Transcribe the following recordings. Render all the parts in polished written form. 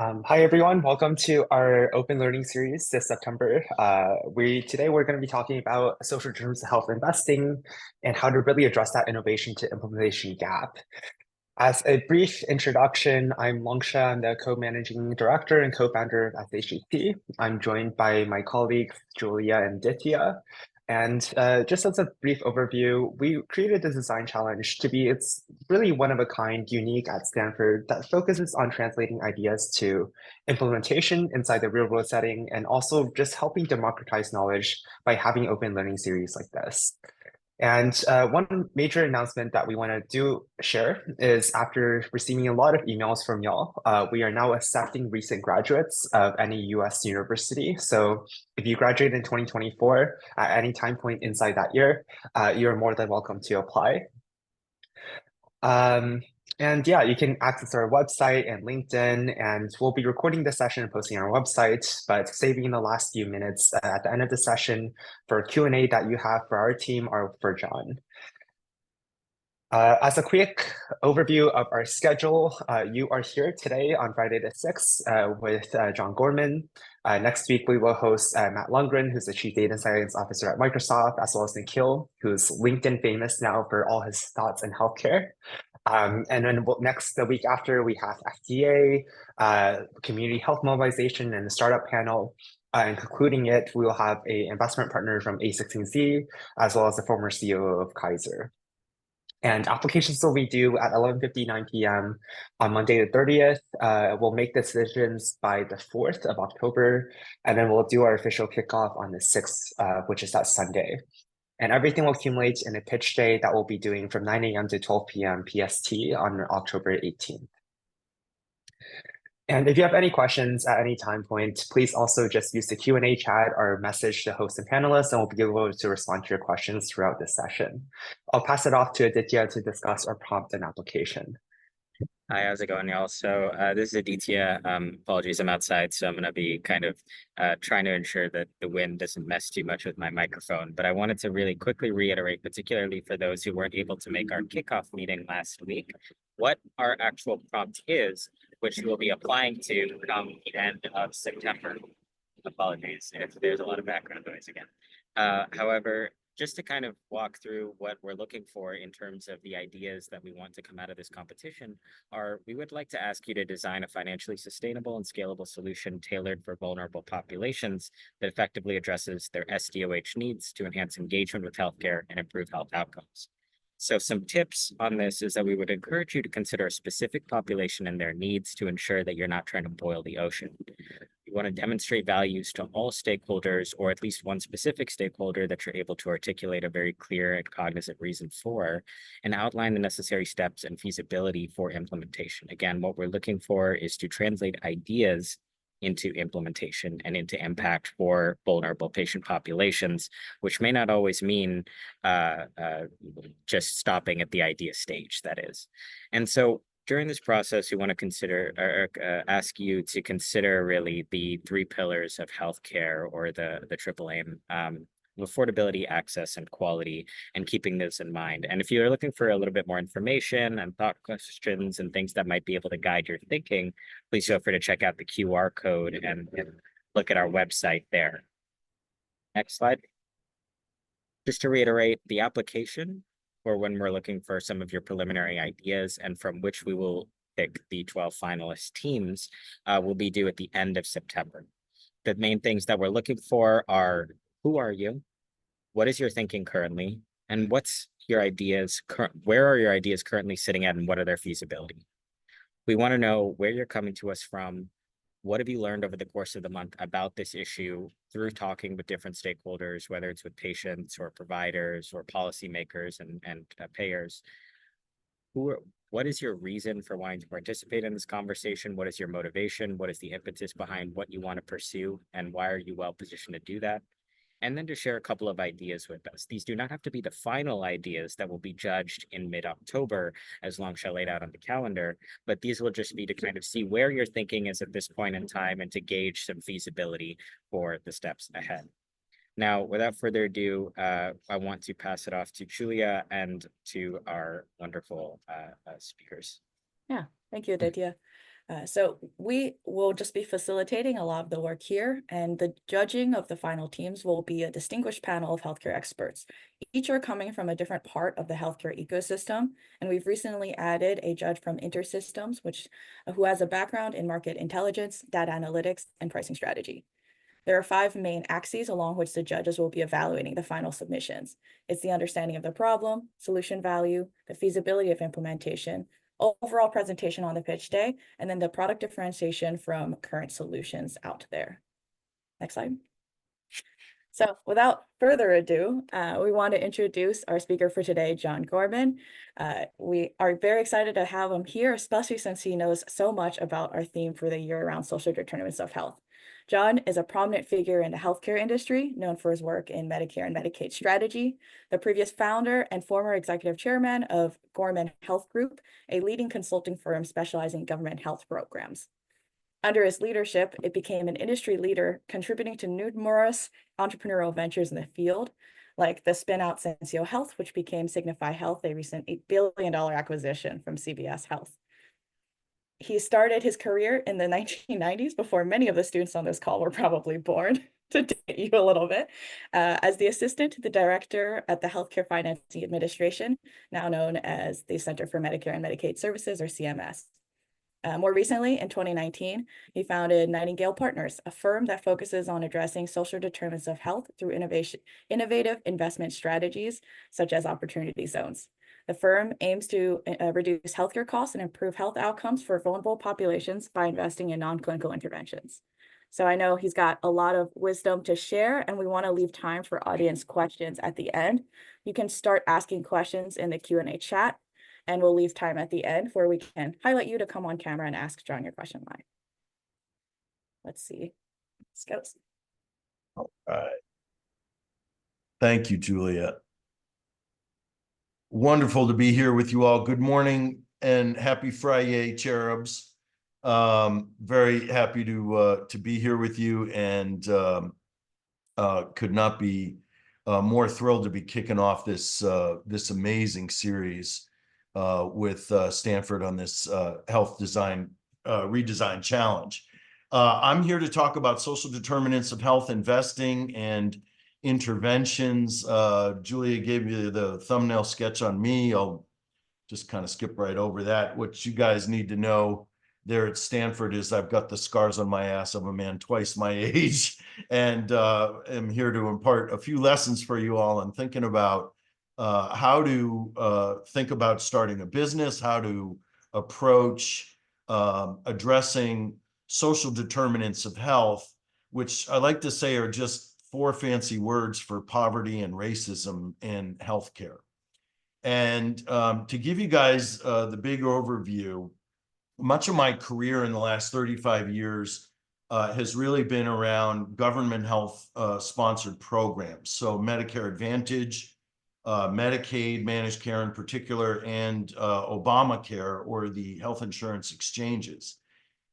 Hi everyone, welcome to our open learning series this September. Today we're going to be talking about social determinants of health investing and how to really address that innovation to implementation gap. As a brief introduction, I'm Longsha. I'm the co-managing director and co-founder of SHET. I'm joined by my colleagues Julia and Ditya. And just as a brief overview, we created the design challenge to be it's really one of a kind, unique at Stanford that focuses on translating ideas to implementation inside the real world setting and also just helping democratize knowledge by having open learning series like this. And one major announcement that we want to share is after receiving a lot of emails from y'all, we are now accepting recent graduates of any US university. So if you graduate in 2024 at any time point inside that year, you're more than welcome to apply. And yeah, you can access our website and LinkedIn, and we'll be recording this session and posting on our website, but saving the last few minutes at the end of the session for Q&A that you have for our team or for John. As a quick overview of our schedule, you are here today on Friday the 6th with John Gorman. Next week, we will host Matt Lundgren, who's the Chief Data Science Officer at Microsoft, as well as Nikhil, who's LinkedIn famous now for all his thoughts in healthcare. And then the week after, we have FDA, community health mobilization, and the startup panel. And concluding it, we will have an investment partner from A16Z, as well as the former CEO of Kaiser. And applications will be due at 11:59 p.m. on Monday the 30th. We'll make decisions by the 4th of October, and then we'll do our official kickoff on the 6th, which is that Sunday. And everything will accumulate in a pitch day that we'll be doing from 9 a.m. to 12 p.m. PST on October 18th. And if you have any questions at any time point, please also just use the Q&A chat or message the host and panelists, and we'll be able to respond to your questions throughout this session. I'll pass it off to Aditya to discuss our prompt and application. Hi, how's it going, y'all? So this is Aditya. Apologies, I'm outside, so I'm going to be kind of trying to ensure that the wind doesn't mess too much with my microphone. But I wanted to really quickly reiterate, particularly for those who weren't able to make our kickoff meeting last week, what our actual prompt is, which we'll be applying to come the end of September. Apologies if there's a lot of background noise again. However, just to kind of walk through what we're looking for in terms of the ideas that we want to come out of this competition we would like to ask you to design a financially sustainable and scalable solution tailored for vulnerable populations that effectively addresses their SDOH needs to enhance engagement with healthcare and improve health outcomes. So some tips on this is that we would encourage you to consider a specific population and their needs to ensure that you're not trying to boil the ocean. You want to demonstrate values to all stakeholders, or at least one specific stakeholder that you're able to articulate a very clear and cognizant reason for, and outline the necessary steps and feasibility for implementation. Again, what we're looking for is to translate ideas into implementation and into impact for vulnerable patient populations, which may not always mean just stopping at the idea stage, that is. And so during this process, we want to consider or ask you to consider really the three pillars of healthcare, or the triple aim, affordability, access, and quality, and keeping this in mind. And if you're looking for a little bit more information and thought questions and things that might be able to guide your thinking, please feel free to check out the QR code and look at our website there. Next slide. Just to reiterate, the application, or when we're looking for some of your preliminary ideas and from which we will pick the 12 finalist teams, will be due at the end of September. The main things that we're looking for are: who are you? What is your thinking currently? And what's your ideas, where are your ideas currently sitting at, and what are their feasibility? We want to know where you're coming to us from. What have you learned over the course of the month about this issue through talking with different stakeholders, whether it's with patients or providers or policymakers and payers? What is your reason for wanting to participate in this conversation? What is your motivation? What is the impetus behind what you want to pursue? And why are you well positioned to do that? And then to share a couple of ideas with us. These do not have to be the final ideas that will be judged in mid-October, as Longsha laid out on the calendar, but these will just be to kind of see where your thinking is at this point in time and to gauge some feasibility for the steps ahead. Now, without further ado, I want to pass it off to Julia and to our wonderful speakers. Yeah, thank you, Aditya. So we will just be facilitating a lot of the work here, and the judging of the final teams will be a distinguished panel of healthcare experts. Each are coming from a different part of the healthcare ecosystem, and we've recently added a judge from InterSystems, who has a background in market intelligence, data analytics, and pricing strategy. There are 5 main axes along which the judges will be evaluating the final submissions. It's the understanding of the problem, solution value, the feasibility of implementation, overall presentation on the pitch day, and then the product differentiation from current solutions out there. Next slide. So without further ado, we want to introduce our speaker for today, John Gorman. We are very excited to have him here, especially since he knows so much about our theme for the year around social determinants of health. John is a prominent figure in the healthcare industry, known for his work in Medicare and Medicaid strategy, the previous founder and former executive chairman of Gorman Health Group, a leading consulting firm specializing in government health programs. Under his leadership, it became an industry leader, contributing to numerous entrepreneurial ventures in the field, like the spin-out Sensio Health, which became Signify Health, a recent $8 billion acquisition from CVS Health. He started his career in the 1990s, before many of the students on this call were probably born, to date you a little bit, as the assistant to the director at the Healthcare Financing Administration, now known as the Center for Medicare and Medicaid Services, or CMS. More recently, in 2019, he founded Nightingale Partners, a firm that focuses on addressing social determinants of health through innovative investment strategies, such as opportunity zones. The firm aims to reduce healthcare costs and improve health outcomes for vulnerable populations by investing in non-clinical interventions. So I know he's got a lot of wisdom to share, and we want to leave time for audience questions at the end. You can start asking questions in the Q&A chat, and we'll leave time at the end where we can highlight you to come on camera and ask John your question live. Let's see. Let's go. All right. Thank you, Julia. Wonderful to be here with you all. Good morning and happy Friday, cherubs. Very happy to be here with you, and could not be more thrilled to be kicking off this amazing series with Stanford on this health design redesign challenge. I'm here to talk about social determinants of health investing and interventions. Julia gave you the thumbnail sketch on me. I'll just kind of skip right over that. What you guys need to know there at Stanford is I've got the scars on my ass of a man twice my age, and am here to impart a few lessons for you all on thinking about how to think about starting a business, how to approach addressing social determinants of health, which I like to say are just 4 fancy words for poverty and racism in healthcare. And to give you guys the big overview, much of my career in the last 35 years has really been around government health sponsored programs. So Medicare Advantage, Medicaid, managed care in particular, and Obamacare, or the health insurance exchanges.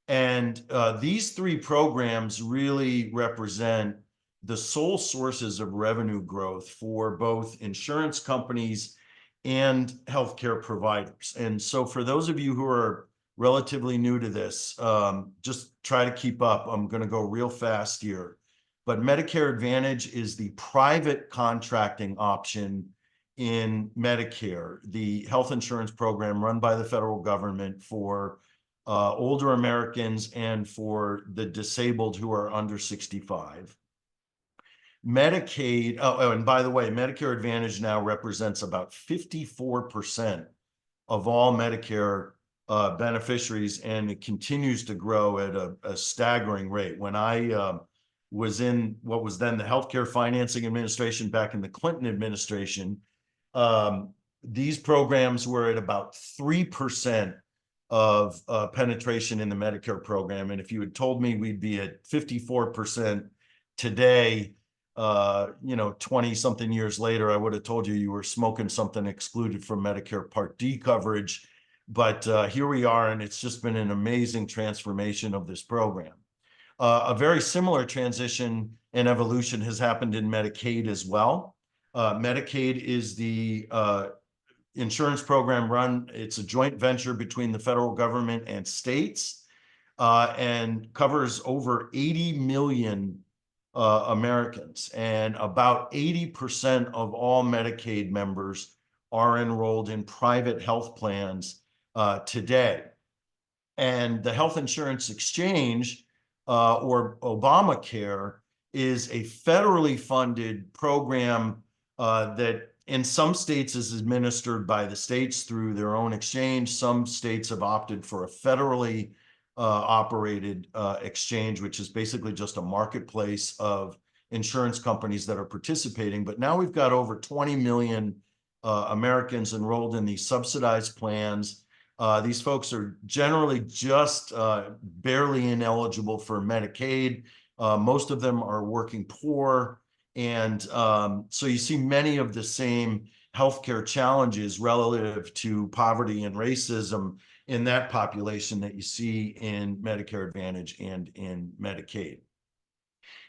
And these 3 programs really represent the sole sources of revenue growth for both insurance companies and healthcare providers. And so for those of you who are relatively new to this, just try to keep up. I'm going to go real fast here. But Medicare Advantage is the private contracting option in Medicare, the health insurance program run by the federal government for older Americans and for the disabled who are under 65. Medicaid, oh, and by the way, Medicare Advantage now represents about 54% of all Medicare beneficiaries, and it continues to grow at a staggering rate. When I was in what was then the Healthcare Financing Administration back in the Clinton administration, these programs were at about 3% of penetration in the Medicare program. And if you had told me we'd be at 54% today, 20 something years later, I would have told you you were smoking something excluded from Medicare Part D coverage. But here we are, and it's just been an amazing transformation of this program. A very similar transition and evolution has happened in Medicaid as well. Medicaid is the insurance program it's a joint venture between the federal government and states. and covers over 80 million Americans. And about 80% of all Medicaid members are enrolled in private health plans today. And the health insurance exchange, or Obamacare, is a federally funded program that in some states is administered by the states through their own exchange. Some states have opted for a federally operated exchange, which is basically just a marketplace of insurance companies that are participating. But now we've got over 20 million Americans enrolled in these subsidized plans. These folks are generally just barely ineligible for Medicaid. Most of them are working poor. And so you see many of the same healthcare challenges relative to poverty and racism in that population that you see in Medicare Advantage and in Medicaid.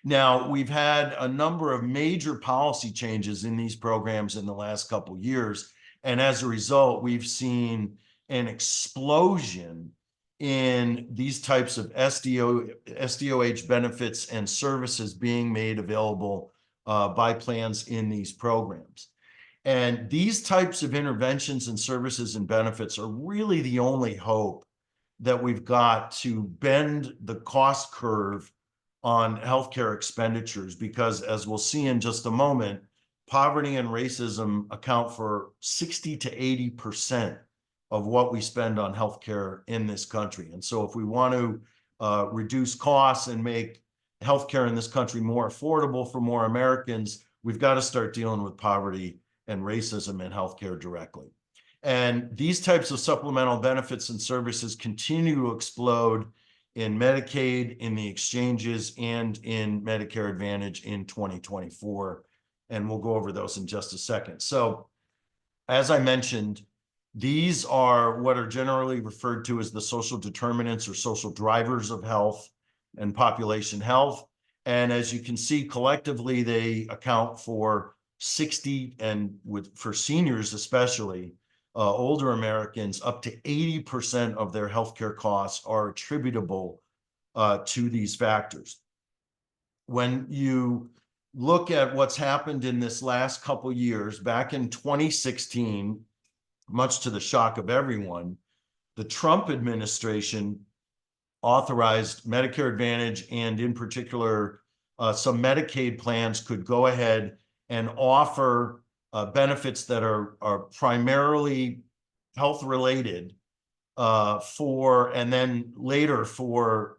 Now, we've had a number of major policy changes in these programs in the last couple of years. And as a result, we've seen an explosion in these types of SDOH benefits and services being made available by plans in these programs. And these types of interventions and services and benefits are really the only hope that we've got to bend the cost curve on healthcare expenditures, because as we'll see in just a moment, poverty and racism account for 60 to 80% of what we spend on healthcare in this country. And so if we want to reduce costs and make healthcare in this country more affordable for more Americans, we've got to start dealing with poverty and racism in healthcare directly. And these types of supplemental benefits and services continue to explode in Medicaid, in the exchanges, and in Medicare Advantage in 2024. And we'll go over those in just a second. So, as I mentioned, these are what are generally referred to as the social determinants or social drivers of health and population health. And as you can see, collectively, they account for 60, and for seniors especially, older Americans, up to 80% of their healthcare costs are attributable to these factors. When you look at what's happened in this last couple years, back in 2016, much to the shock of everyone, the Trump administration authorized Medicare Advantage, and in particular, some Medicaid plans could go ahead and offer benefits that are primarily health related and then later for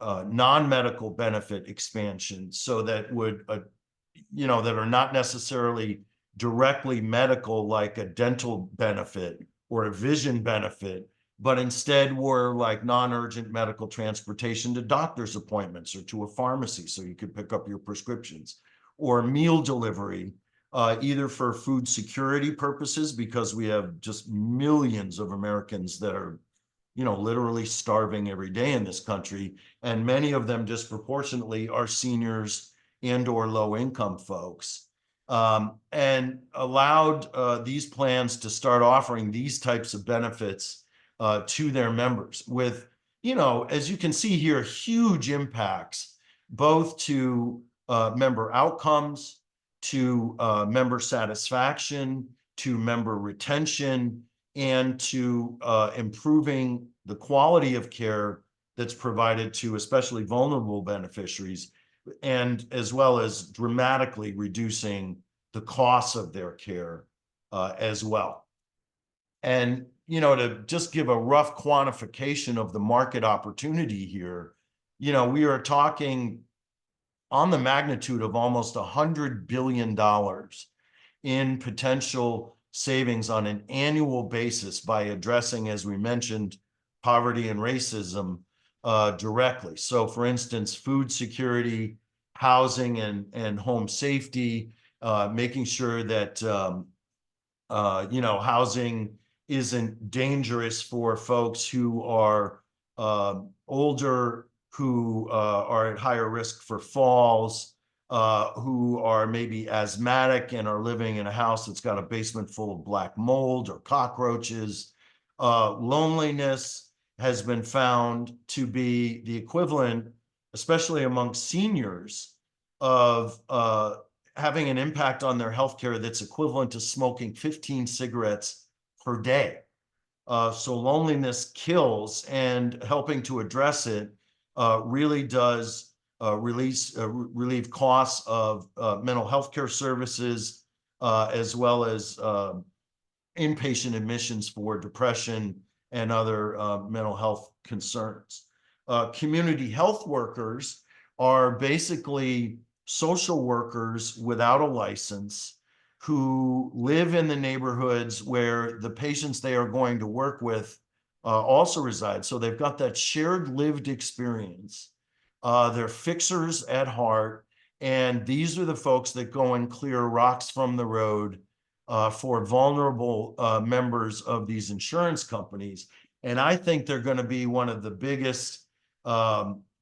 non-medical benefit expansion, so that would, that are not necessarily directly medical, like a dental benefit or a vision benefit, but instead were like non-urgent medical transportation to doctor's appointments or to a pharmacy so you could pick up your prescriptions, or meal delivery, either for food security purposes, because we have just millions of Americans that are, literally starving every day in this country. And many of them disproportionately are seniors and or low income folks. And allowed these plans to start offering these types of benefits to their members with, as you can see here, huge impacts, both to member outcomes, to member satisfaction, to member retention, and to improving the quality of care that's provided to especially vulnerable beneficiaries, and as well as dramatically reducing the costs of their care as well. And, to just give a rough quantification of the market opportunity here, we are talking on the magnitude of almost $100 billion in potential savings on an annual basis by addressing, as we mentioned, poverty and racism directly. So, for instance, food security, housing and home safety, making sure that, housing isn't dangerous for folks who are older, who are at higher risk for falls, who are maybe asthmatic and are living in a house that's got a basement full of black mold or cockroaches, loneliness, has been found to be the equivalent, especially among seniors, of having an impact on their healthcare that's equivalent to smoking 15 cigarettes per day. So loneliness kills, and helping to address it really does relieve costs of mental health care services, as well as inpatient admissions for depression and other mental health concerns. Community health workers are basically social workers without a license who live in the neighborhoods where the patients they are going to work with also reside. So they've got that shared lived experience. They're fixers at heart, and these are the folks that go and clear rocks from the road for vulnerable members of these insurance companies. And I think they're going to be one of the biggest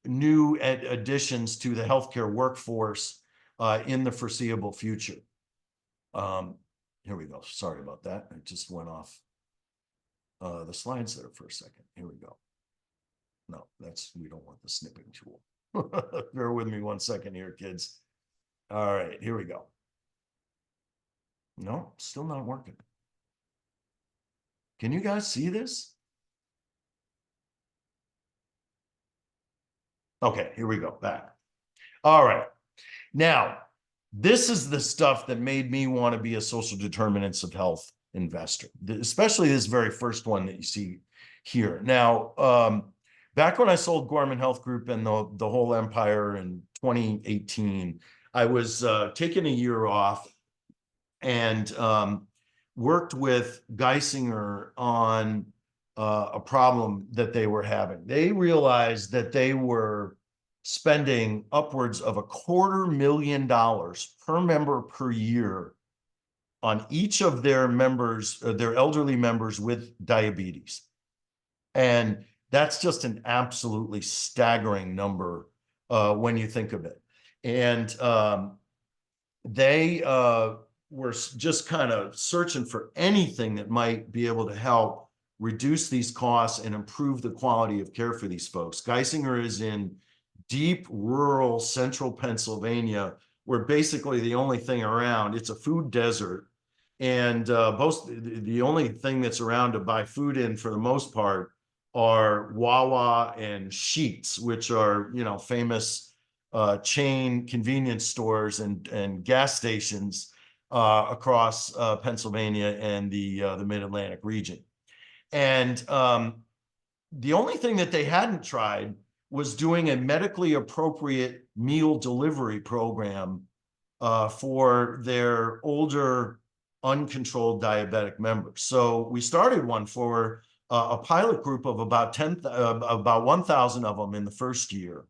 new additions to the healthcare workforce in the foreseeable future. Here we go. Sorry about that. I just went off the slides there for a second. Here we go. No, we don't want the snipping tool. Bear with me 1 second here, kids. All right, here we go. No, still not working. Can you guys see this? Okay, here we go, back. All right. Now, this is the stuff that made me want to be a social determinants of health investor, especially this very first one that you see here. Now, back when I sold Gorman Health Group and the whole empire in 2018, I was taking a year off and worked with Geisinger on a problem that they were having. They realized that they were spending upwards of $250,000 per member per year on each of their members, their elderly members with diabetes. And that's just an absolutely staggering number when you think of it. And they were just kind of searching for anything that might be able to help reduce these costs and improve the quality of care for these folks. Geisinger is in deep rural central Pennsylvania, where basically the only thing around, it's a food desert. And the only thing that's around to buy food in for the most part are Wawa and Sheetz, which are, famous chain convenience stores and gas stations across Pennsylvania and the Mid-Atlantic region. And the only thing that they hadn't tried was doing a medically appropriate meal delivery program for their older, uncontrolled diabetic members. So we started one for a pilot group of about 1,000 of them in the first year.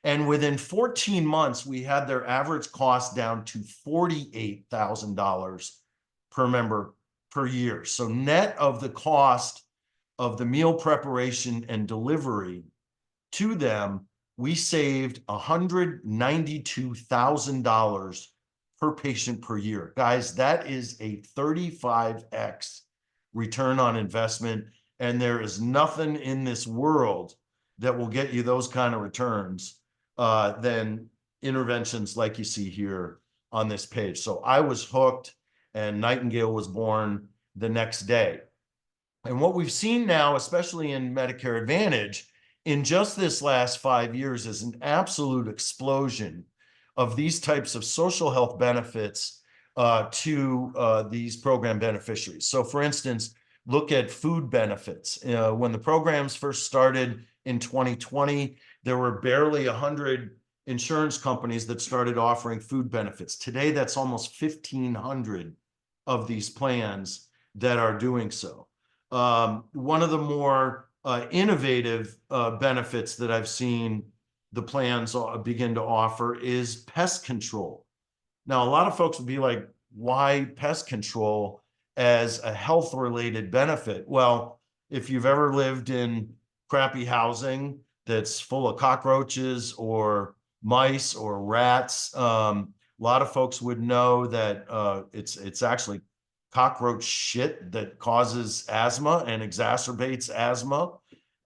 And within 14 months, we had their average cost down to $48,000 per member per year. So net of the cost of the meal preparation and delivery to them, we saved $192,000 per patient per year. Guys, that is a 35x return on investment. And there is nothing in this world that will get you those kind of returns than interventions like you see here on this page. So I was hooked, and Nightingale was born the next day. And what we've seen now, especially in Medicare Advantage, in just this last 5 years, is an absolute explosion of these types of social health benefits to these program beneficiaries. So for instance, look at food benefits. When the programs first started in 2020, there were barely 100 insurance companies that started offering food benefits. Today, that's almost 1,500 of these plans that are doing so. One of the more innovative benefits that I've seen the plans begin to offer is pest control. Now, a lot of folks would be like, why pest control as a health-related benefit? Well, if you've ever lived in crappy housing that's full of cockroaches or mice or rats, a lot of folks would know that it's actually cockroach shit that causes asthma and exacerbates asthma.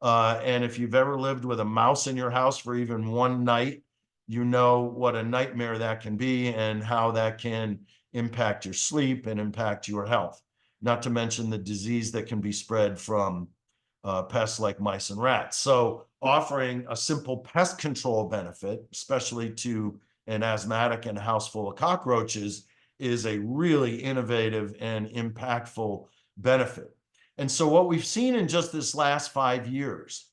And if you've ever lived with a mouse in your house for even one night, you know what a nightmare that can be and how that can impact your sleep and impact your health. Not to mention the disease that can be spread from pests like mice and rats. So offering a simple pest control benefit, especially to an asthmatic and a house full of cockroaches, is a really innovative and impactful benefit. And so what we've seen in just this last 5 years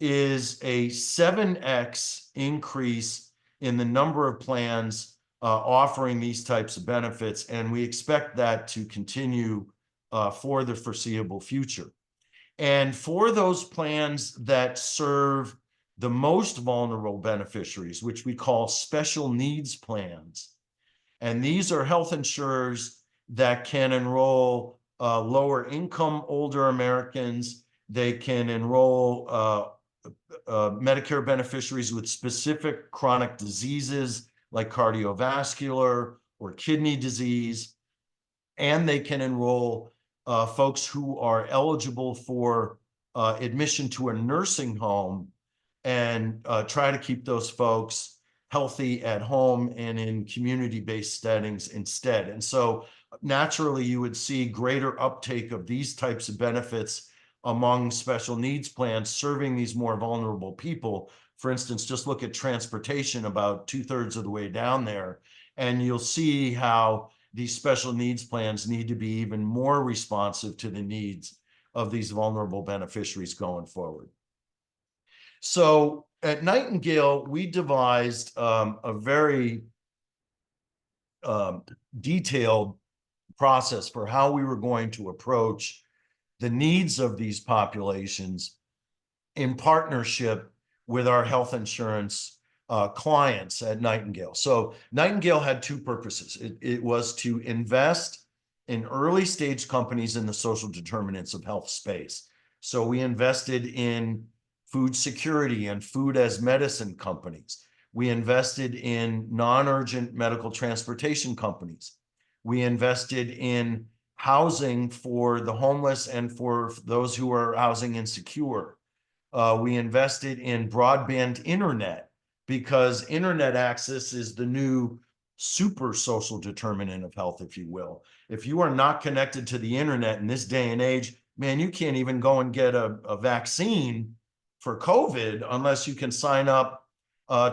is a 7x increase in the number of plans offering these types of benefits, and we expect that to continue for the foreseeable future. And for those plans that serve the most vulnerable beneficiaries, which we call special needs plans, and these are health insurers that can enroll lower income older Americans. They can enroll Medicare beneficiaries with specific chronic diseases like cardiovascular or kidney disease. And they can enroll folks who are eligible for admission to a nursing home and try to keep those folks healthy at home and in community-based settings instead. And so naturally, you would see greater uptake of these types of benefits among special needs plans serving these more vulnerable people. For instance, just look at transportation about 2/3 of the way down there, and you'll see how these special needs plans need to be even more responsive to the needs of these vulnerable beneficiaries going forward. So at Nightingale, we devised a very detailed process for how we were going to approach the needs of these populations in partnership with our health insurance clients at Nightingale. So Nightingale had two purposes. It was to invest in early stage companies in the social determinants of health space. So we invested in food security and food as medicine companies. We invested in non-urgent medical transportation companies. We invested in housing for the homeless and for those who are housing insecure. We invested in broadband internet because internet access is the new super social determinant of health, if you will. If you are not connected to the internet in this day and age, man, you can't even go and get a vaccine for COVID unless you can sign up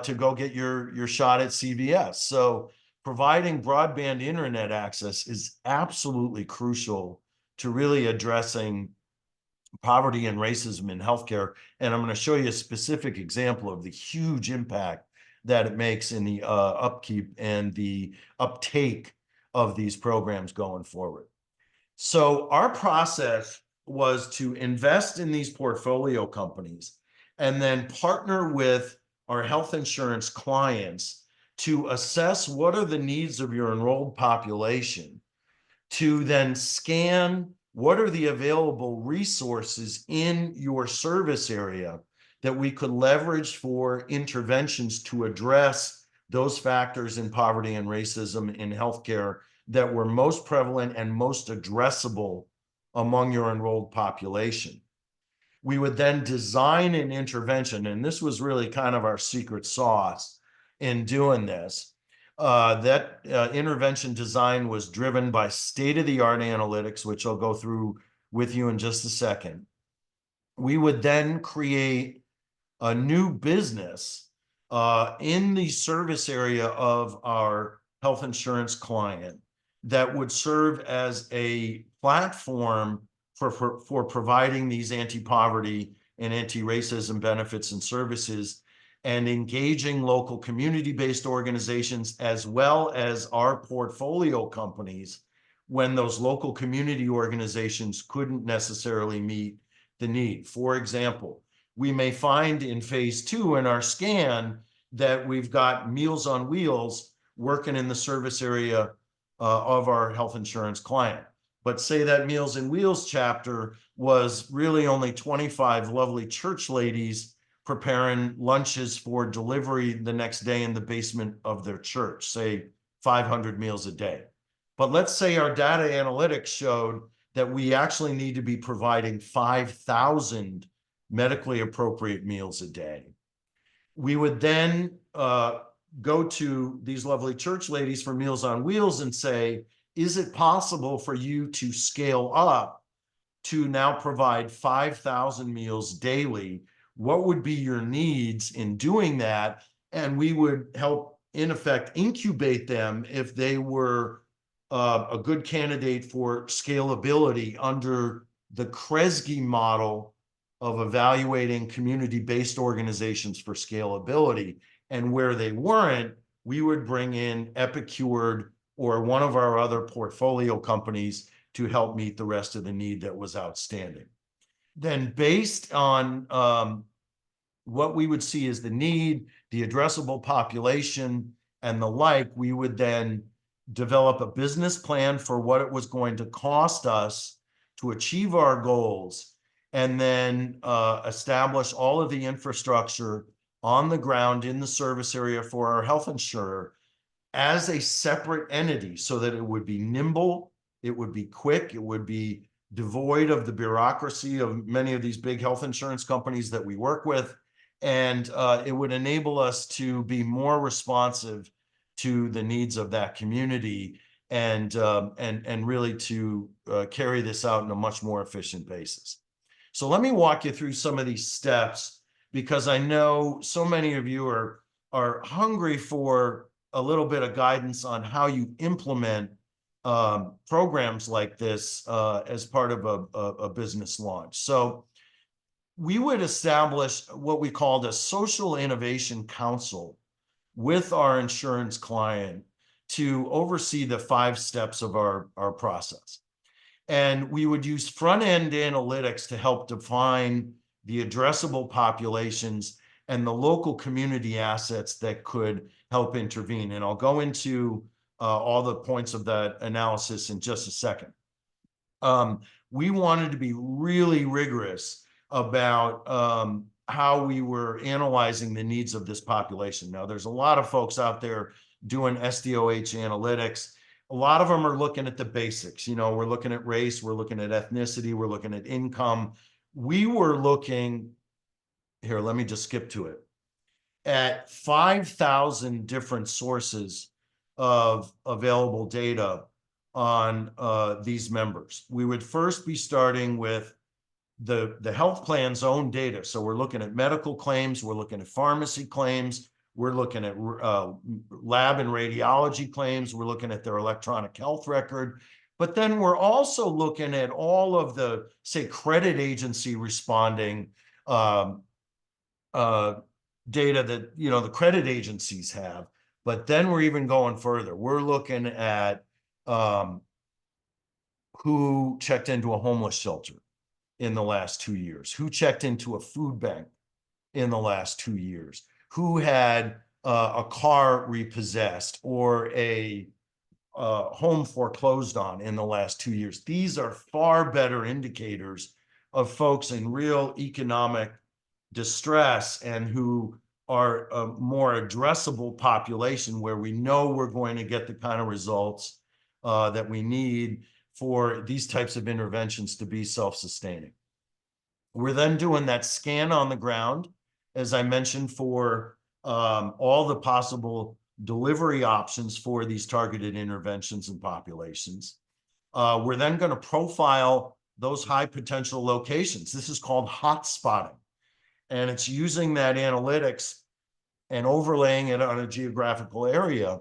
to go get your shot at CVS. So providing broadband internet access is absolutely crucial to really addressing poverty and racism in healthcare. And I'm going to show you a specific example of the huge impact that it makes in the upkeep and the uptake of these programs going forward. So our process was to invest in these portfolio companies and then partner with our health insurance clients to assess what are the needs of your enrolled population, to then scan what are the available resources in your service area that we could leverage for interventions to address those factors in poverty and racism in healthcare that were most prevalent and most addressable among your enrolled population. We would then design an intervention, and this was really kind of our secret sauce in doing this. That intervention design was driven by state-of-the-art analytics, which I'll go through with you in just a second. We would then create a new business in the service area of our health insurance client that would serve as a platform for providing these anti-poverty and anti-racism benefits and services, and engaging local community-based organizations as well as our portfolio companies when those local community organizations couldn't necessarily meet the need. For example, we may find in phase 2 in our scan that we've got Meals on Wheels working in the service area of our health insurance client. But say that Meals on Wheels chapter was really only 25 lovely church ladies preparing lunches for delivery the next day in the basement of their church, say 500 meals a day. But let's say our data analytics showed that we actually need to be providing 5,000 medically appropriate meals a day. We would then go to these lovely church ladies for Meals on Wheels and say, is it possible for you to scale up to now provide 5,000 meals daily? What would be your needs in doing that? And we would help, in effect, incubate them if they were a good candidate for scalability under the Kresge model of evaluating community-based organizations for scalability. And where they weren't, we would bring in Epicure or one of our other portfolio companies to help meet the rest of the need that was outstanding. Then based on what we would see as the need, the addressable population, and the like, we would then develop a business plan for what it was going to cost us to achieve our goals, and then establish all of the infrastructure on the ground in the service area for our health insurer as a separate entity so that it would be nimble, it would be quick, it would be devoid of the bureaucracy of many of these big health insurance companies that we work with. And it would enable us to be more responsive to the needs of that community and really to carry this out in a much more efficient basis. So let me walk you through some of these steps, because I know so many of you are hungry for a little bit of guidance on how you implement programs like this as part of a business launch. So we would establish what we called a social innovation council with our insurance client to oversee the 5 steps of our process. And we would use front-end analytics to help define the addressable populations and the local community assets that could help intervene. And I'll go into all the points of that analysis in just a second. We wanted to be really rigorous about how we were analyzing the needs of this population. Now, there's a lot of folks out there doing SDOH analytics. A lot of them are looking at the basics. You know, we're looking at race, we're looking at ethnicity, we're looking at income. We were looking, here, let me just skip to it, at 5,000 different sources of available data on these members. We would first be starting with the health plan's own data. So we're looking at medical claims, we're looking at pharmacy claims, we're looking at lab and radiology claims, we're looking at their electronic health record. But then we're also looking at all of the, say, credit agency responding data that, you know, the credit agencies have. But then we're even going further. We're looking at who checked into a homeless shelter in the last 2 years, who checked into a food bank in the last 2 years, who had a car repossessed or a home foreclosed on in the last 2 years. These are far better indicators of folks in real economic distress and who are a more addressable population where we know we're going to get the kind of results that we need for these types of interventions to be self-sustaining. We're then doing that scan on the ground, as I mentioned, for all the possible delivery options for these targeted interventions and populations. We're then going to profile those high potential locations. This is called hot spotting. And it's using that analytics and overlaying it on a geographical area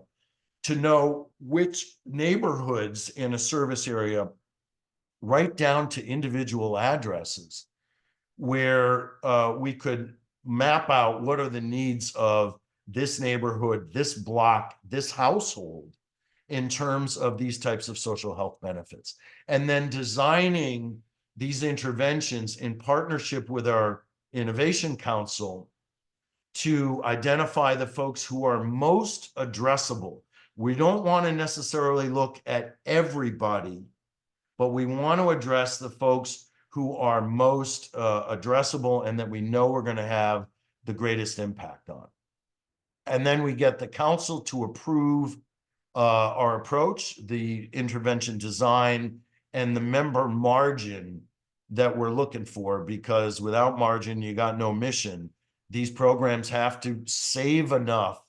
to know which neighborhoods in a service area, right down to individual addresses, where we could map out what are the needs of this neighborhood, this block, this household in terms of these types of social health benefits. And then designing these interventions in partnership with our Innovation Council to identify the folks who are most addressable. We don't want to necessarily look at everybody, but we want to address the folks who are most addressable and that we know we're going to have the greatest impact on. And then we get the council to approve our approach, the intervention design, and the member margin that we're looking for, because without margin, you got no mission. These programs have to save enough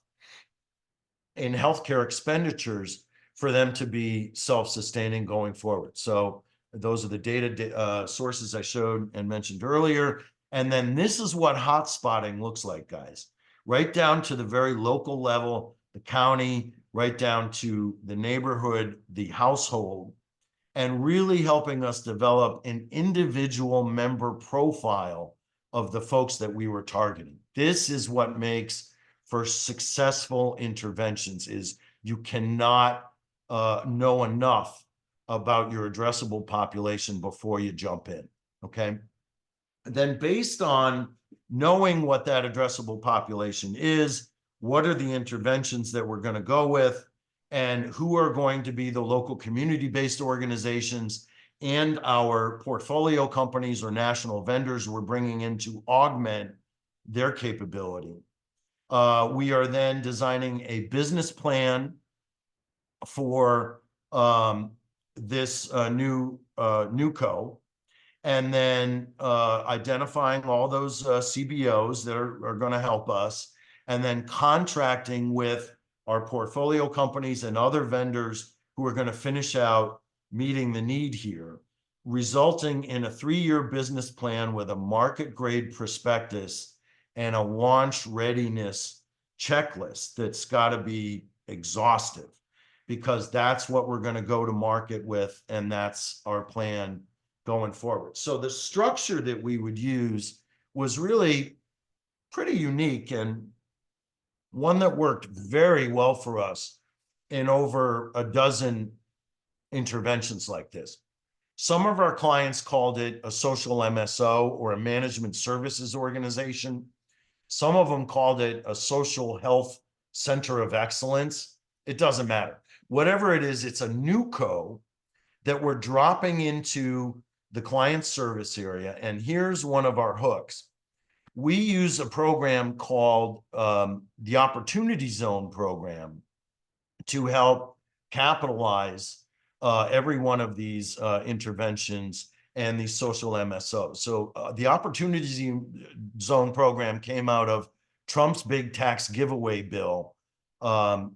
in healthcare expenditures for them to be self-sustaining going forward. So those are the data sources I showed and mentioned earlier. And then this is what hotspotting looks like, guys, right down to the very local level, the county, right down to the neighborhood, the household, and really helping us develop an individual member profile of the folks that we were targeting. This is what makes for successful interventions, is you cannot know enough about your addressable population before you jump in, okay? Then based on knowing what that addressable population is, what are the interventions that we're going to go with, and who are going to be the local community-based organizations and our portfolio companies or national vendors we're bringing in to augment their capability. We are then designing a business plan for this new co, and then identifying all those CBOs that are going to help us, and then contracting with our portfolio companies and other vendors who are going to finish out meeting the need here, resulting in a 3-year business plan with a market grade prospectus and a launch readiness checklist that's got to be exhaustive, because that's what we're going to go to market with, and that's our plan going forward. So the structure that we would use was really pretty unique, and one that worked very well for us in over a dozen interventions like this. Some of our clients called it a social MSO or a management services organization. Some of them called it a social health center of excellence. It doesn't matter. Whatever it is, it's a new co that we're dropping into the client service area. And here's one of our hooks. We use a program called the Opportunity Zone program to help capitalize every one of these interventions and these social MSOs. So the Opportunity Zone program came out of Trump's big tax giveaway bill. But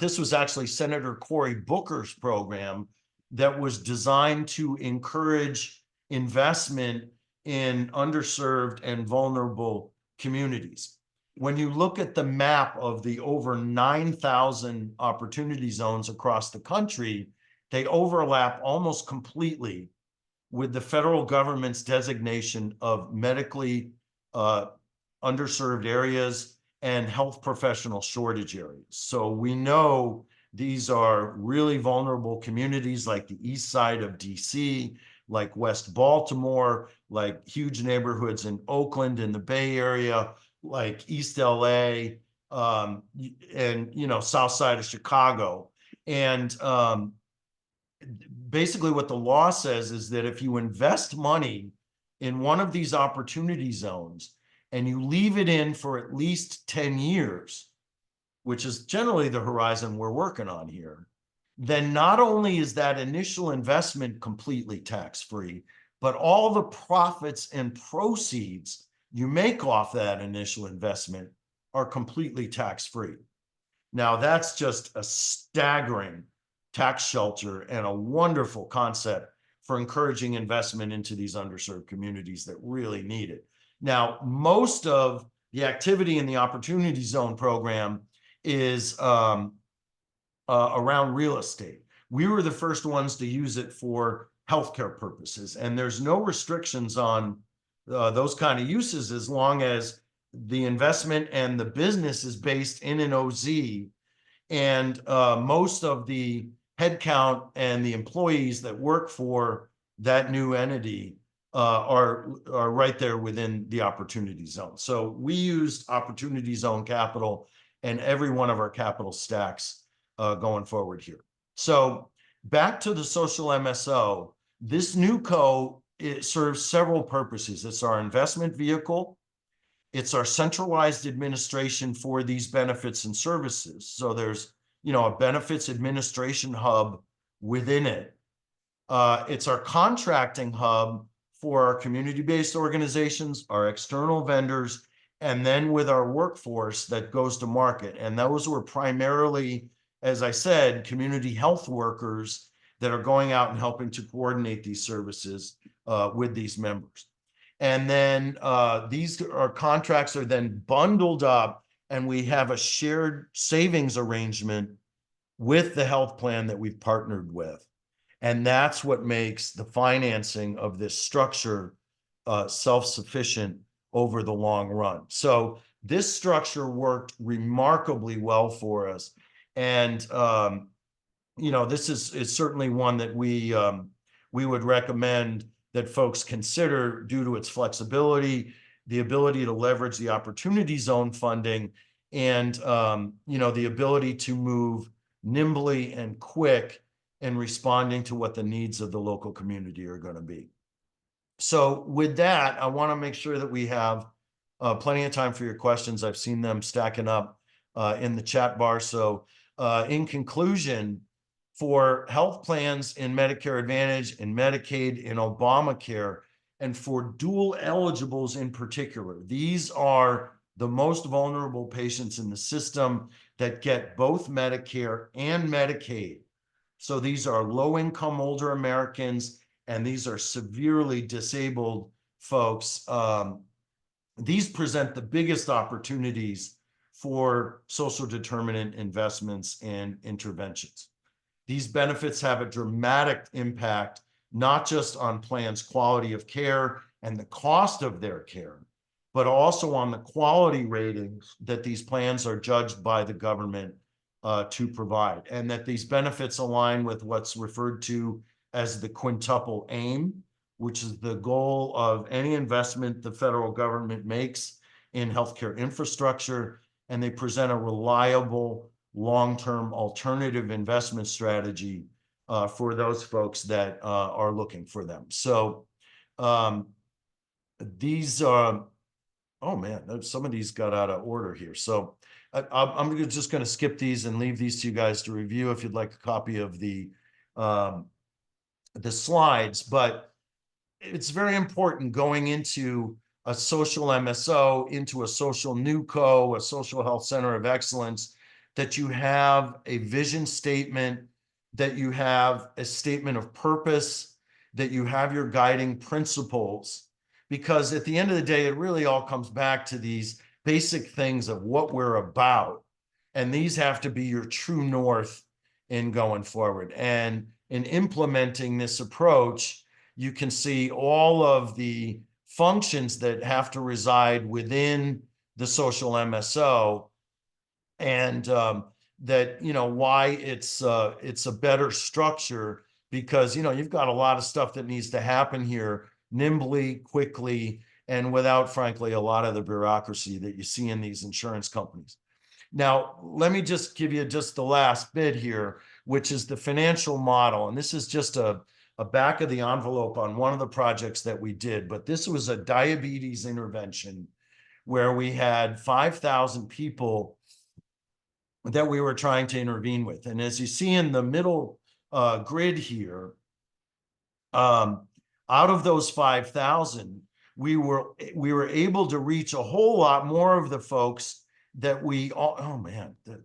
this was actually Senator Cory Booker's program that was designed to encourage investment in underserved and vulnerable communities. When you look at the map of the over 9,000 opportunity zones across the country, they overlap almost completely with the federal government's designation of medically underserved areas and health professional shortage areas. So we know these are really vulnerable communities, like the east side of DC, like West Baltimore, like huge neighborhoods in Oakland in the Bay Area, like East LA, and south side of Chicago. And basically what the law says is that if you invest money in one of these opportunity zones and you leave it in for at least 10 years, which is generally the horizon we're working on here, then not only is that initial investment completely tax-free, but all the profits and proceeds you make off that initial investment are completely tax-free. Now, that's just a staggering tax shelter and a wonderful concept for encouraging investment into these underserved communities that really need it. Now, most of the activity in the Opportunity Zone program is around real estate. We were the first ones to use it for healthcare purposes, and there's no restrictions on those kind of uses as long as the investment and the business is based in an OZ, and most of the headcount and the employees that work for that new entity are right there within the Opportunity Zone. So we used Opportunity Zone capital and every one of our capital stacks going forward here. So back to the social MSO, this new co, it serves several purposes. It's our investment vehicle. It's our centralized administration for these benefits and services. So there's, a benefits administration hub within it. It's our contracting hub for our community-based organizations, our external vendors, and then with our workforce that goes to market. And those were primarily, as I said, community health workers that are going out and helping to coordinate these services with these members. And then these contracts are then bundled up, and we have a shared savings arrangement with the health plan that we've partnered with. And that's what makes the financing of this structure self-sufficient over the long run. So this structure worked remarkably well for us. And, this is certainly one that we would recommend that folks consider due to its flexibility, the ability to leverage the opportunity zone funding, and, the ability to move nimbly and quick in responding to what the needs of the local community are going to be. So with that, I want to make sure that we have plenty of time for your questions. I've seen them stacking up in the chat bar. So in conclusion, for health plans in Medicare Advantage, in Medicaid, in Obamacare, and for dual eligibles in particular, these are the most vulnerable patients in the system that get both Medicare and Medicaid. So these are low-income older Americans, and these are severely disabled folks. These present the biggest opportunities for social determinant investments and interventions. These benefits have a dramatic impact, not just on plans' quality of care and the cost of their care, but also on the quality ratings that these plans are judged by the government to provide, and that these benefits align with what's referred to as the quintuple aim, which is the goal of any investment the federal government makes in healthcare infrastructure, and they present a reliable, long-term alternative investment strategy for those folks that are looking for them. So these are, oh man, some of these got out of order here. So I'm just going to skip these and leave these to you guys to review if you'd like a copy of the slides. But it's very important going into a social MSO, into a social NewCo, a social health center of excellence, that you have a vision statement, that you have a statement of purpose, that you have your guiding principles. Because at the end of the day, it really all comes back to these basic things of what we're about. And these have to be your true north in going forward. And in implementing this approach, you can see all of the functions that have to reside within the social MSO, and that, why it's a better structure, because, you've got a lot of stuff that needs to happen here nimbly, quickly, and without, frankly, a lot of the bureaucracy that you see in these insurance companies. Now, let me just give you just the last bit here, which is the financial model. And this is just a back of the envelope on one of the projects that we did, but this was a diabetes intervention where we had 5,000 people that we were trying to intervene with. And as you see in the middle grid here, out of those 5,000, we were able to reach a whole lot more of the folks that oh man, the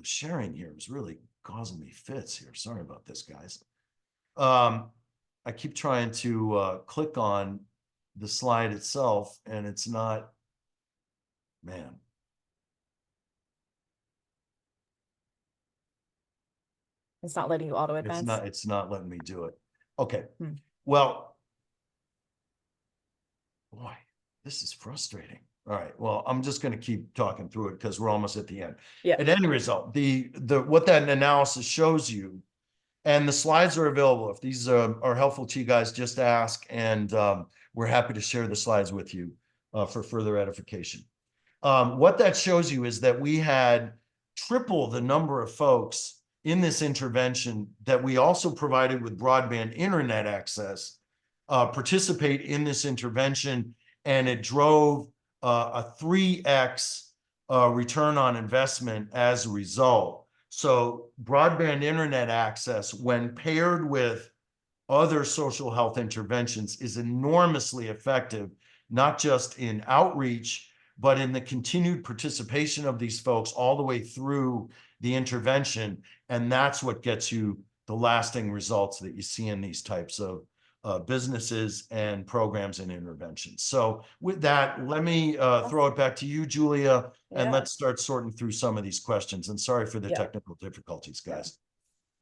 sharing here is really causing me fits here. Sorry about this, guys. I keep trying to click on the slide itself, and it's not, man. It's not letting you auto advance. It's not letting me do it. Okay. Well, boy, this is frustrating. All right. Well, I'm just going to keep talking through it because we're almost at the end. Yeah. At any result, what that analysis shows you, and the slides are available. If these are helpful to you guys, just ask, and we're happy to share the slides with you for further edification. What that shows you is that we had triple the number of folks in this intervention that we also provided with broadband internet access participate in this intervention, and it drove a 3x return on investment as a result. So broadband internet access, when paired with other social health interventions is enormously effective, not just in outreach, but in the continued participation of these folks all the way through the intervention. And that's what gets you the lasting results that you see in these types of businesses and programs and interventions. So with that, let me throw it back to you, Julia, and let's start sorting through some of these questions. And sorry for the technical difficulties, guys.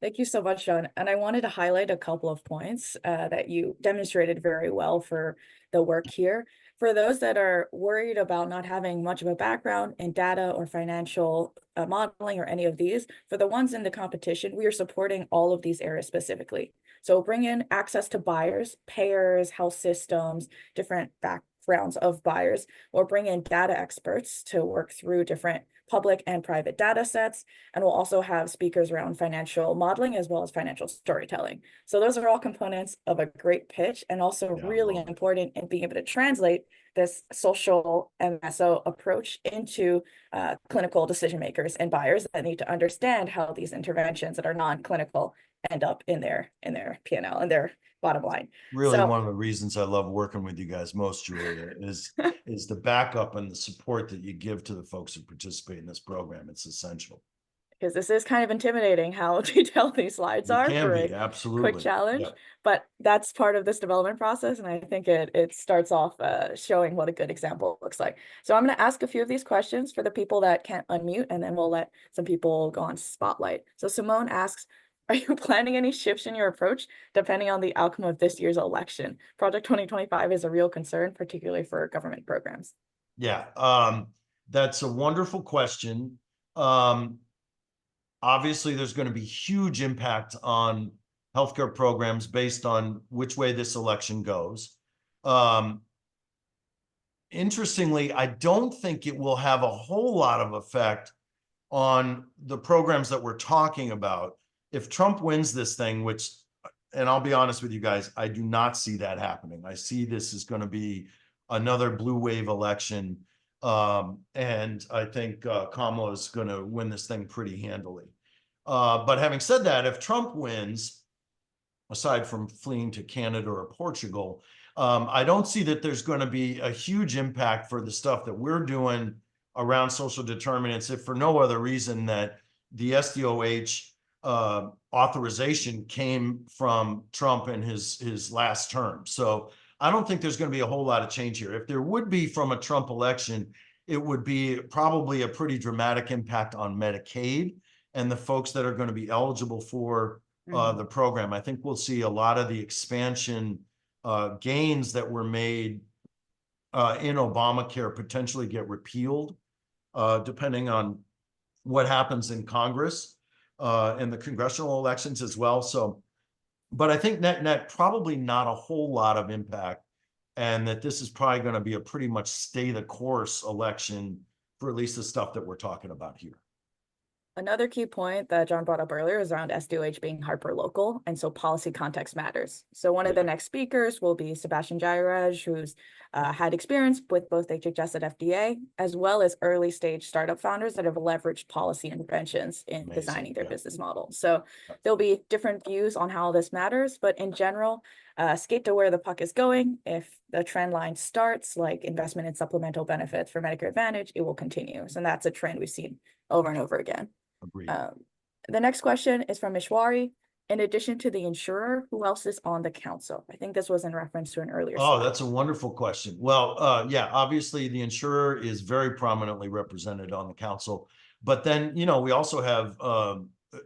Thank you so much, John. And I wanted to highlight a couple of points that you demonstrated very well for the work here. For those that are worried about not having much of a background in data or financial modeling or any of these, for the ones in the competition, we are supporting all of these areas specifically. So bring in access to buyers, payers, health systems, different backgrounds of buyers, or bring in data experts to work through different public and private data sets. And we'll also have speakers around financial modeling as well as financial storytelling. So those are all components of a great pitch, and also really important in being able to translate this social MSO approach into clinical decision makers and buyers that need to understand how these interventions that are non-clinical end up in their P&L and their bottom line. Really, one of the reasons I love working with you guys most, Julia, is the backup and the support that you give to the folks who participate in this program. It's essential. Because this is kind of intimidating how detailed these slides are for a absolutely quick challenge, but that's part of this development process. And I think it starts off showing what a good example looks like. So I'm going to ask a few of these questions for the people that can't unmute, and then we'll let some people go on spotlight. So Simone asks, are you planning any shifts in your approach depending on the outcome of this year's election? Project 2025 is a real concern, particularly for government programs. Yeah, that's a wonderful question. Obviously, there's going to be huge impact on healthcare programs based on which way this election goes. Interestingly, I don't think it will have a whole lot of effect on the programs that we're talking about. If Trump wins this thing, which, and I'll be honest with you guys, I do not see that happening. I see this is going to be another blue wave election. And I think Kamala is going to win this thing pretty handily. But having said that, if Trump wins, aside from fleeing to Canada or Portugal, I don't see that there's going to be a huge impact for the stuff that we're doing around social determinants, if for no other reason that the SDOH authorization came from Trump in his last term. So I don't think there's going to be a whole lot of change here. If there would be from a Trump election, it would be probably a pretty dramatic impact on Medicaid and the folks that are going to be eligible for the program. I think we'll see a lot of the expansion gains that were made in Obamacare potentially get repealed, depending on what happens in Congress and the congressional elections as well. So, but I think net probably not a whole lot of impact, and that this is probably going to be a pretty much stay the course election for at least the stuff that we're talking about here. Another key point that John brought up earlier is around SDOH being hyper-local, and so policy context matters. So one of the next speakers will be Sebastian Jairaj, who's had experience with both HHS and FDA, as well as early stage startup founders that have leveraged policy interventions in designing their business model. So there'll be different views on how this matters, but in general, skate to where the puck is going. If the trend line starts, like investment in supplemental benefits for Medicare Advantage, it will continue. So that's a trend we've seen over and over again. The next question is from Ishwari. In addition to the insurer, who else is on the council? I think this was in reference to an earlier slide. That's a wonderful question. Well, yeah, obviously the insurer is very prominently represented on the council, but then, you know, we also have,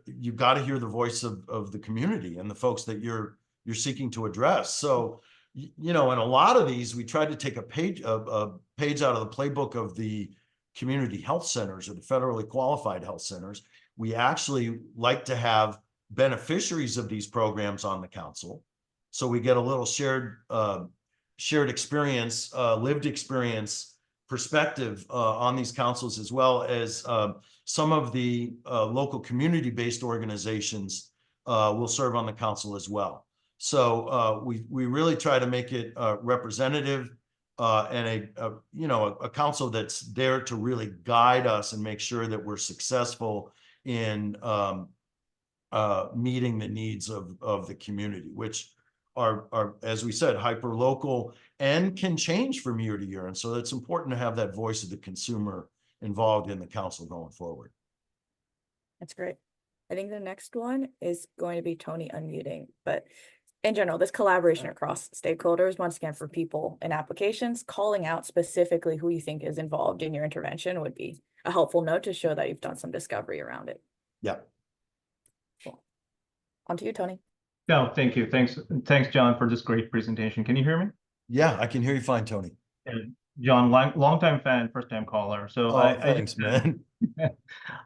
you've got to hear the voice of the community and the folks that you're seeking to address. So, you know, in a lot of these, we tried to take a page out of the playbook of the community health centers or the federally qualified health centers. We actually like to have beneficiaries of these programs on the council, so we get a little shared experience, lived experience perspective on these councils, as well as some of the local community-based organizations will serve on the council as well. So we really try to make it representative and a council that's there to really guide us and make sure that we're successful in meeting the needs of the community, which as we said, hyper local and can change from year to year. And so it's important to have that voice of the consumer involved in the council going forward. That's great. I think the next one is going to be Tony unmuting, but in general, this collaboration across stakeholders, once again, for people and applications, calling out specifically who you think is involved in your intervention would be a helpful note to show that you've done some discovery around it. Yeah. Cool. On to you, Tony. No, thank you. Thanks, John, for this great presentation. Can you hear me? Yeah, I can hear you fine, Tony. And John, long-time fan, first-time caller. So Thanks, man.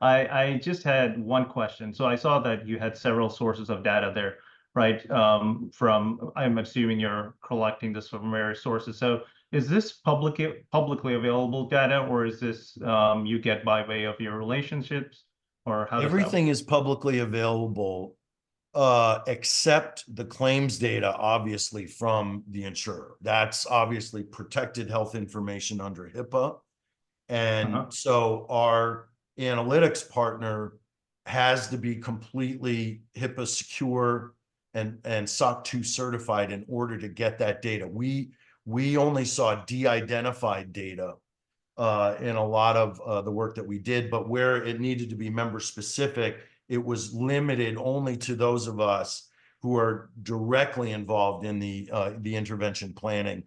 I just had one question. So I saw that you had several sources of data there, right? I'm assuming you're collecting this from various sources. So is this publicly available data, or is this you get by way of your relationships, or how does Everything is publicly available, except the claims data, obviously, from the insurer. That's obviously protected health information under HIPAA. And so our analytics partner has to be completely HIPAA secure and SOC 2 certified in order to get that data. We only saw de-identified data in a lot of the work that we did, but where it needed to be member specific, it was limited only to those of us who are directly involved in the intervention planning.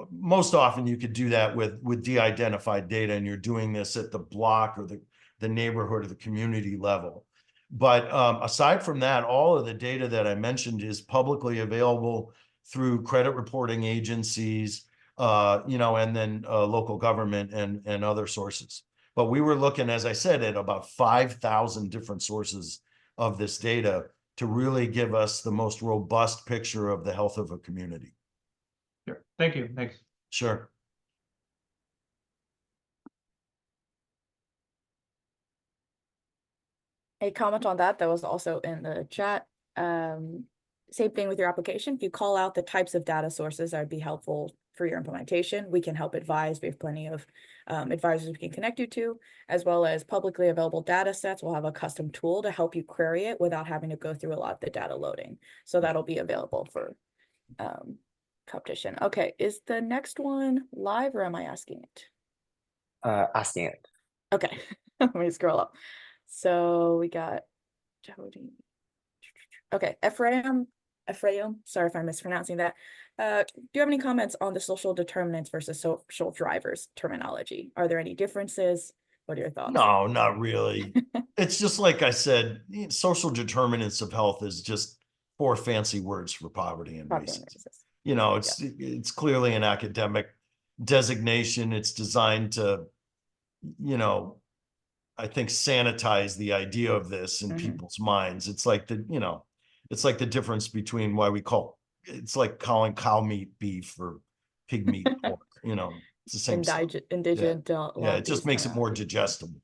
Most often you could do that with de-identified data, and you're doing this at the block or the neighborhood or the community level. But aside from that, all of the data that I mentioned is publicly available through credit reporting agencies, and then local government and other sources. But we were looking, as I said, at about 5,000 different sources of this data to really give us the most robust picture of the health of a community. Sure. Thank you. Thanks. Sure. A comment on that was also in the chat. Same thing with your application. If you call out the types of data sources that would be helpful for your implementation, we can help advise. We have plenty of advisors we can connect you to, as well as publicly available data sets. We'll have a custom tool to help you query it without having to go through a lot of the data loading. So that'll be available for competition. Okay, is the next one live or am I asking it? Asking it. Okay, let me scroll up. So we got Jody. Okay, Ephraim, sorry if I'm mispronouncing that. Do you have any comments on the social determinants versus social drivers terminology? Are there any differences? What are your thoughts? No, not really. It's just like I said, social determinants of health is just 4 fancy words for poverty and racism. You know, it's clearly an academic designation. It's designed to, I think, sanitize the idea of this in people's minds. It's like it's like the difference between it's like calling cow meat beef or pig meat pork. It's the same stuff. Indigent. Yeah, it just makes it more digestible.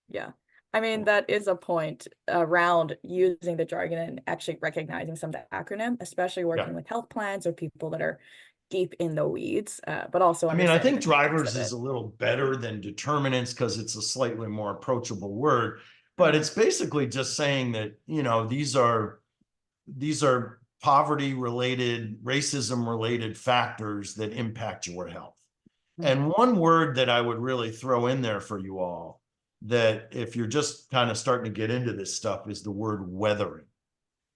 Yeah. I mean, that is a point around using the jargon and actually recognizing some of the acronym, especially working with health plans or people that are deep in the weeds, but also I think drivers is a little better than determinants because it's a slightly more approachable word, but it's basically just saying that, these are poverty related, racism related factors that impact your health. And one word that I would really throw in there for you all, that if you're just kind of starting to get into this stuff, is the word weathering.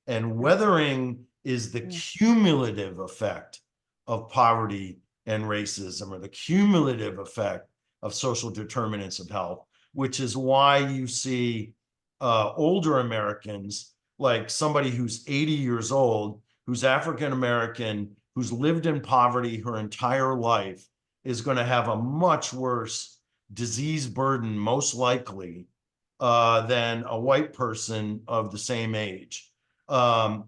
And weathering is the cumulative effect of poverty and racism, or the cumulative effect of social determinants of health, which is why you see older Americans, like somebody who's 80 years old, who's African-American, who's lived in poverty her entire life, is going to have a much worse disease burden, most likely, than a white person of the same age. I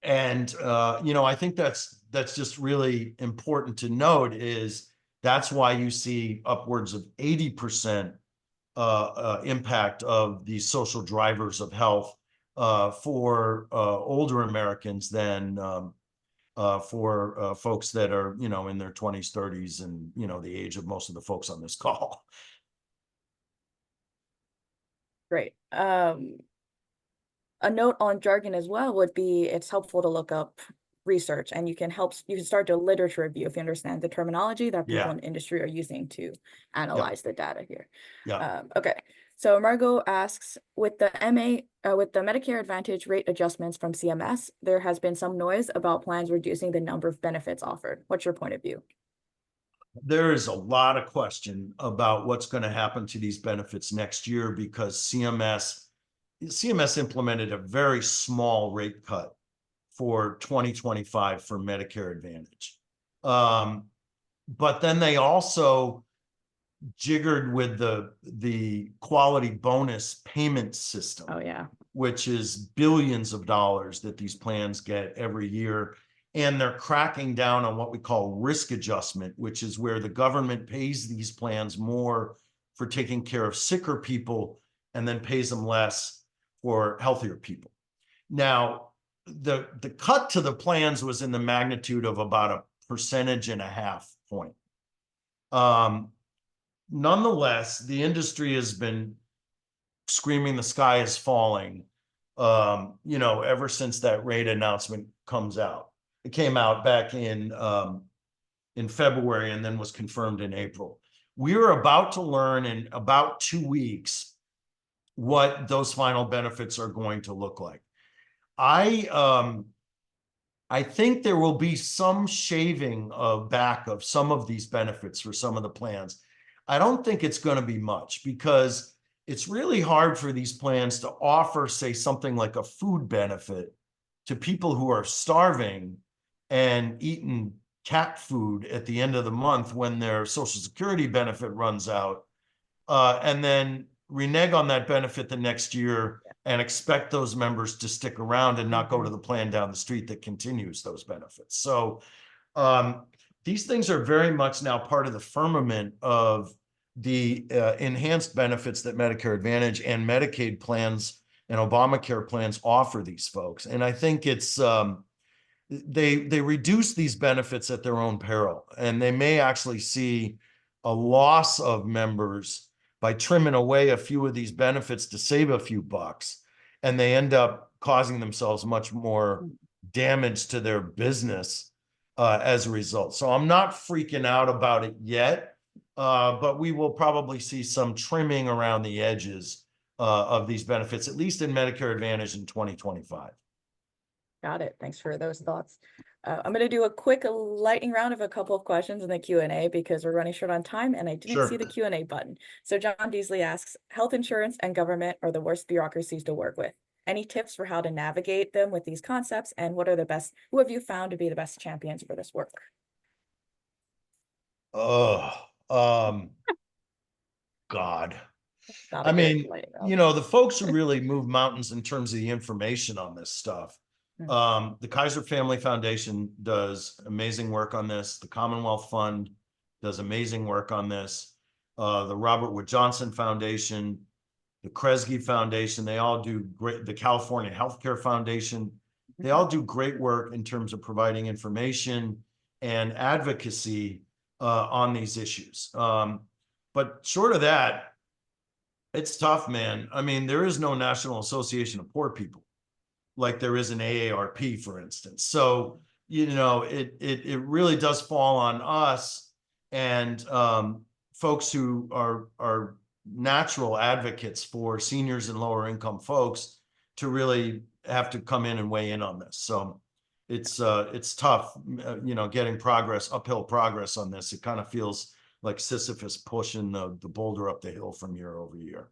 think that's just really important to note, is that's why you see upwards of 80% impact of these social drivers of health for older Americans than for folks that are, in their 20s, 30s, and, the age of most of the folks on this call. Great. A note on jargon as well would be, it's helpful to look up research, and you can start to literature review if you understand the terminology that people Yeah. in industry are using to analyze the data here. Yeah. Okay. So Margot asks, with the Medicare Advantage rate adjustments from CMS, there has been some noise about plans reducing the number of benefits offered. What's your point of view? There is a lot of question about what's going to happen to these benefits next year because CMS implemented a very small rate cut for 2025 for Medicare Advantage. But then they also jiggered with the quality bonus payment system. Oh, yeah. Which is billions of dollars that these plans get every year. And they're cracking down on what we call risk adjustment, which is where the government pays these plans more for taking care of sicker people and then pays them less for healthier people. Now, the cut to the plans was in the magnitude of about 1.5 points. Nonetheless, the industry has been screaming the sky is falling, ever since that rate announcement comes out. It came out back in February and then was confirmed in April. We are about to learn in about 2 weeks what those final benefits are going to look like. I think there will be some shaving back of some of these benefits for some of the plans. I don't think it's going to be much because it's really hard for these plans to offer, say, something like a food benefit to people who are starving and eating cat food at the end of the month when their Social Security benefit runs out, and then renege on that benefit the next year and expect those members to stick around and not go to the plan down the street that continues those benefits. So these things are very much now part of the firmament of the enhanced benefits that Medicare Advantage and Medicaid plans and Obamacare plans offer these folks. And I think it's they reduce these benefits at their own peril, and they may actually see a loss of members by trimming away a few of these benefits to save a few bucks, and they end up causing themselves much more damage to their business as a result. So I'm not freaking out about it yet, but we will probably see some trimming around the edges of these benefits, at least in Medicare Advantage in 2025. Got it. Thanks for those thoughts. I'm going to do a quick lightning round of a couple of questions in the Q&A because we're running short on time and I didn't see the Q&A button. So John Deasley asks, health insurance and government are the worst bureaucracies to work with. Any tips for how to navigate them with these concepts, and who have you found to be the best champions for this work? God. I mean, the folks who really move mountains in terms of the information on this stuff. The Kaiser Family Foundation does amazing work on this. The Commonwealth Fund does amazing work on this. The Robert Wood Johnson Foundation, the Kresge Foundation, they all do great. The California Healthcare Foundation, they all do great work in terms of providing information and advocacy on these issues. But short of that, it's tough, man. I mean, there is no National Association of Poor People like there is an AARP, for instance. So, it really does fall on us and folks who are natural advocates for seniors and lower income folks to really have to come in and weigh in on this. So it's tough, getting uphill progress on this. It kind of feels like Sisyphus pushing the boulder up the hill from year over year.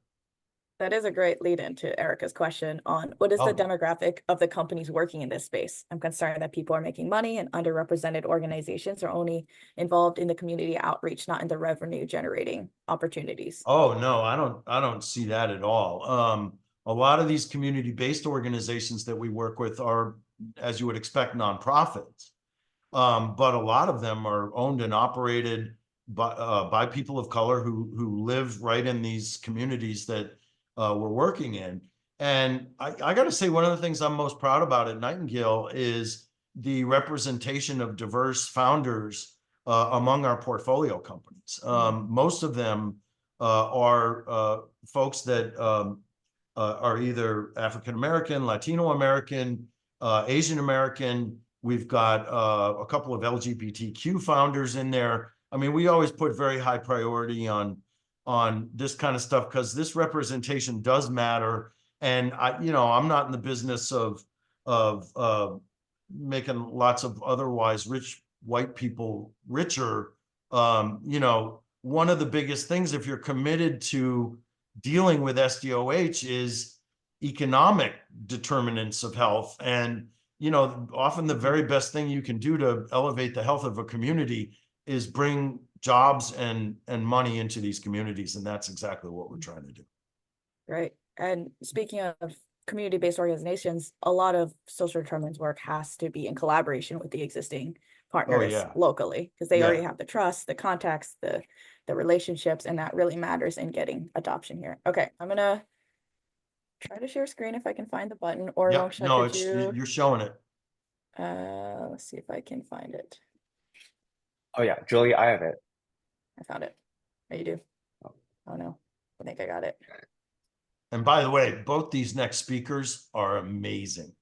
That is a great lead into Erica's question on what is the demographic of the companies working in this space. I'm concerned that people are making money and underrepresented organizations are only involved in the community outreach, not in the revenue generating opportunities. Oh, no, I don't see that at all. A lot of these community-based organizations that we work with are, as you would expect, nonprofits. But a lot of them are owned and operated by people of color who live right in these communities that we're working in. And I got to say, one of the things I'm most proud about at Nightingale is the representation of diverse founders among our portfolio companies. Most of them are folks that are either African-American, Latino-American, Asian-American, We've got a couple of LGBTQ founders in there. I mean, we always put very high priority on this kind of stuff because this representation does matter. And I'm not in the business of making lots of otherwise rich white people richer. One of the biggest things, if you're committed to dealing with SDOH, is economic determinants of health. And often the very best thing you can do to elevate the health of a community is bring jobs and money into these communities. And that's exactly what we're trying to do. Right. And speaking of community-based organizations, a lot of social determinants work has to be in collaboration with the existing partners locally, because they already have the trust, the contacts, the relationships, and that really matters in getting adoption here. Okay, I'm gonna try to share screen if I can find the button, or You're showing it. Let's see if I can find it. Oh yeah, Julie, I have it. I found it. Oh, you do? Oh no, I think I got it. And by the way, both these next speakers are amazing.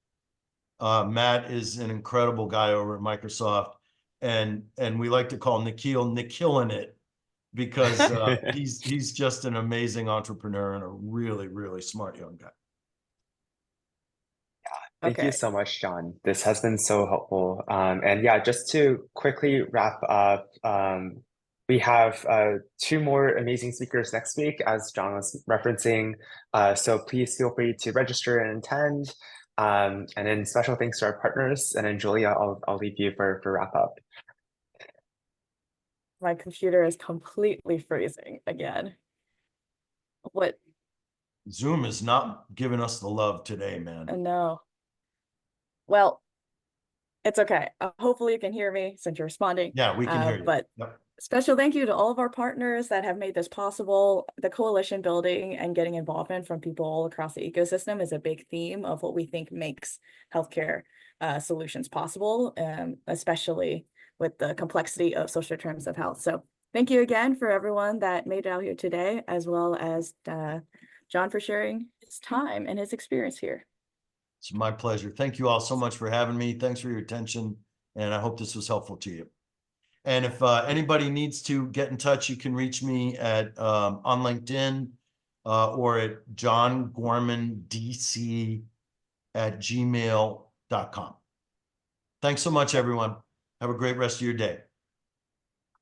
Matt is an incredible guy over at Microsoft, and we like to call Nikhil Nikhilin it, because he's just an amazing entrepreneur and a really, really smart young guy. Thank you so much, John. This has been so helpful. And yeah, just to quickly wrap up, we have 2 more amazing speakers next week, as John was referencing. So please feel free to register and attend. And then special thanks to our partners. And then Julia, I'll leave you for wrap up. My computer is completely freezing again. What? Zoom is not giving us the love today, man. No. Well, it's okay. Hopefully you can hear me since you're responding. Yeah, we can hear you. But special thank you to all of our partners that have made this possible. The coalition building and getting involvement from people all across the ecosystem is a big theme of what we think makes healthcare solutions possible, especially with the complexity of social determinants of health. So thank you again for everyone that made it out here today, as well as John for sharing his time and his experience here. It's my pleasure. Thank you all so much for having me. Thanks for your attention. And I hope this was helpful to you. And if anybody needs to get in touch, you can reach me at on LinkedIn or at johngormandc@gmail.com. Thanks so much, everyone. Have a great rest of your day.